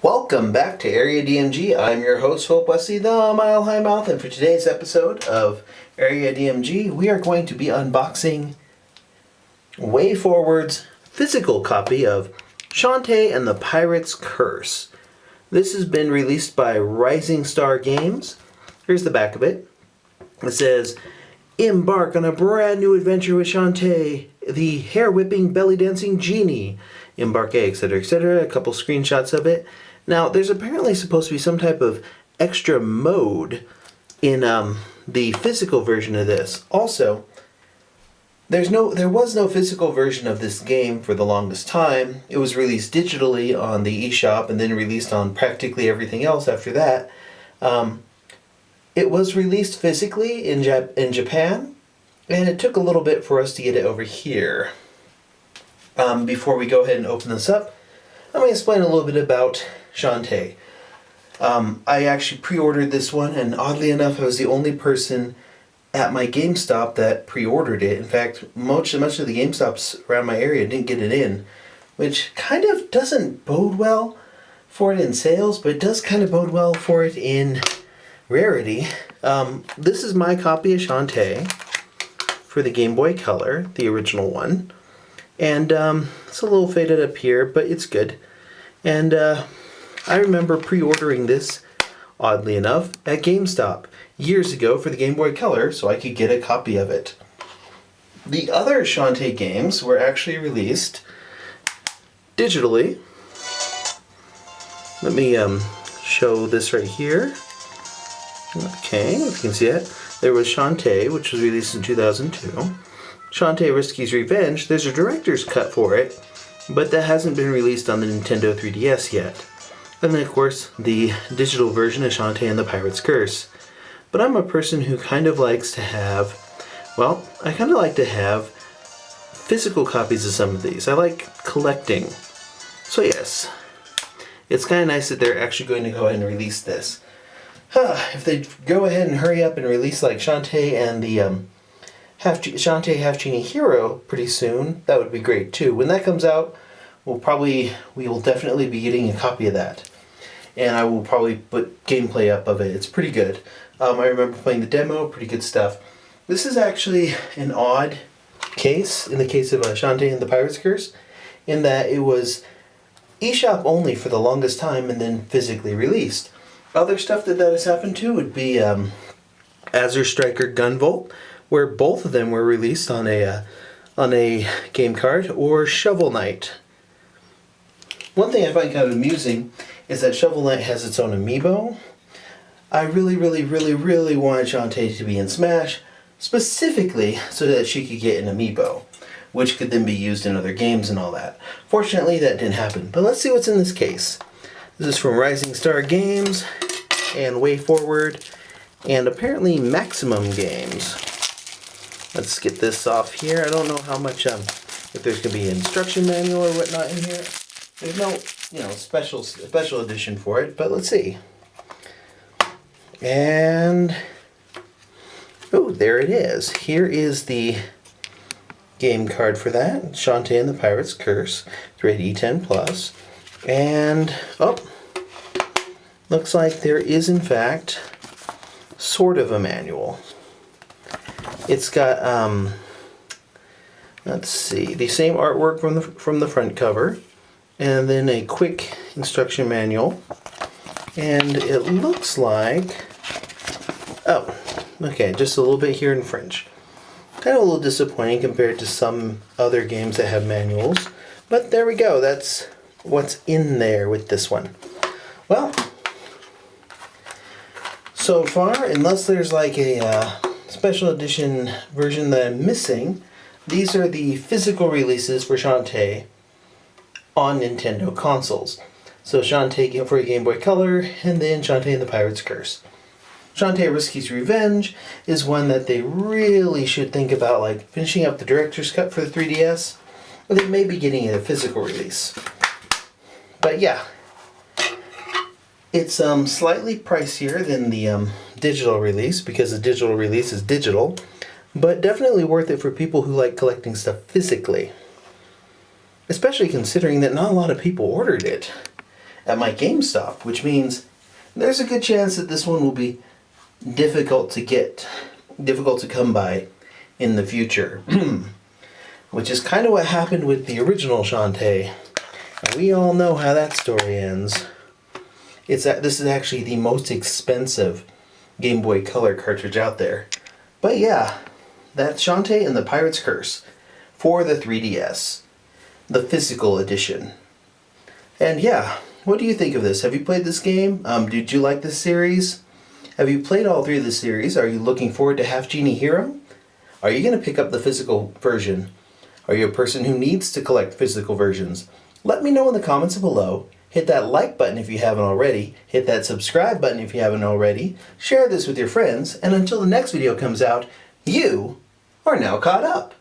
Welcome back to Area DMG. I'm your host, Hope Wesley, the Mile High Mouth, and for today's episode of Area DMG, we are going to be unboxing Way Forward's physical copy of Shantae and the Pirate's Curse. This has been released by Rising Star Games. Here's the back of it. It says, "Embark on a brand new adventure with Shantae, the hair-whipping, belly-dancing genie. Embark, etc., etc." A couple screenshots of it. Now, there's apparently supposed to be some type of extra mode in the physical version of this. Also, there was no physical version of this game for the longest time. It was released digitally on the eShop and then released on practically everything else after that. It was released physically in Japan, and it took a little bit for us to get it over here. Before we go ahead and open this up, let me explain a little bit about Shantae. I actually pre-ordered this one, and oddly enough, I was the only person at my GameStop that pre-ordered it. In fact, much of the GameStops around my area didn't get it in, which kind of doesn't bode well for it in sales, but it does kind of bode well for it in rarity. This is my copy of Shantae for the Game Boy Color, the original one. And it's a little faded up here, but it's good. And I remember pre-ordering this, oddly enough, at GameStop years ago for the Game Boy Color so I could get a copy of it. The other Shantae games were actually released digitally. Let me show this right here. Okay, if you can see it. There was Shantae, which was released in 2002. Shantae Risky's Revenge, there's a director's cut for it, but that hasn't been released on the Nintendo 3DS yet. And then, of course, the digital version of Shantae and the Pirate's Curse. But I'm a person who kind of likes to have, well, I kind of like to have physical copies of some of these. I like collecting. So yes, it's kind of nice that they're actually going to go ahead and release this. If they go ahead and hurry up and release like Shantae and the Shantae Half Genie Hero pretty soon, that would be great too. When that comes out, we will definitely be getting a copy of that. And I will probably put gameplay up of it. It's pretty good. I remember playing the demo, pretty good stuff. This is actually an odd case, in the case of Shantae and the Pirate's Curse, in that it was eShop only for the longest time and then physically released. Other stuff that has happened to would be Azure Striker Gunvolt, where both of them were released on a game card, or Shovel Knight. One thing I find kind of amusing is that Shovel Knight has its own amiibo. I really wanted Shantae to be in Smash, specifically so that she could get an amiibo, which could then be used in other games and all that. Fortunately, that didn't happen. But let's see what's in this case. This is from Rising Star Games and Way Forward and apparently Maximum Games. Let's get this off here. I don't know how much, if there's going to be an instruction manual or whatnot in here. There's no, special edition for it, but let's see. And, oh, there it is. Here is the game card for that. Shantae and the Pirate's Curse. It's rated E10+. And, oh, looks like there is, in fact, sort of a manual. It's got, let's see, the same artwork from the front cover, and then a quick instruction manual. And it looks like, oh, okay, just a little bit here in French. Kind of a little disappointing compared to some other games that have manuals, but there we go. That's what's in there with this one. Well, so far, unless there's like a special edition version that I'm missing, these are the physical releases for Shantae on Nintendo consoles. So Shantae for Game Boy Color, and then Shantae and the Pirate's Curse. Shantae Risky's Revenge is one that they really should think about, like finishing up the director's cut for the 3DS, or they may be getting a physical release. But yeah, it's slightly pricier than the digital release, because the digital release is digital, but definitely worth it for people who like collecting stuff physically. Especially considering that not a lot of people ordered it. at my GameStop, which means there's a good chance that this one will be difficult to come by in the future. Which is kind of what happened with the original Shantae. And we all know how that story ends. This is actually the most expensive Game Boy Color cartridge out there. But yeah, that's Shantae and the Pirate's Curse for the 3DS, the physical edition. And yeah, what do you think of this? Have you played this game? Did you like this series? Have you played all three of the series? Are you looking forward to Half Genie Hero? Are you going to pick up the physical version? Are you a person who needs to collect physical versions? Let me know in the comments below. Hit that like button if you haven't already. Hit that subscribe button if you haven't already. Share this with your friends. And until the next video comes out, you are now caught up.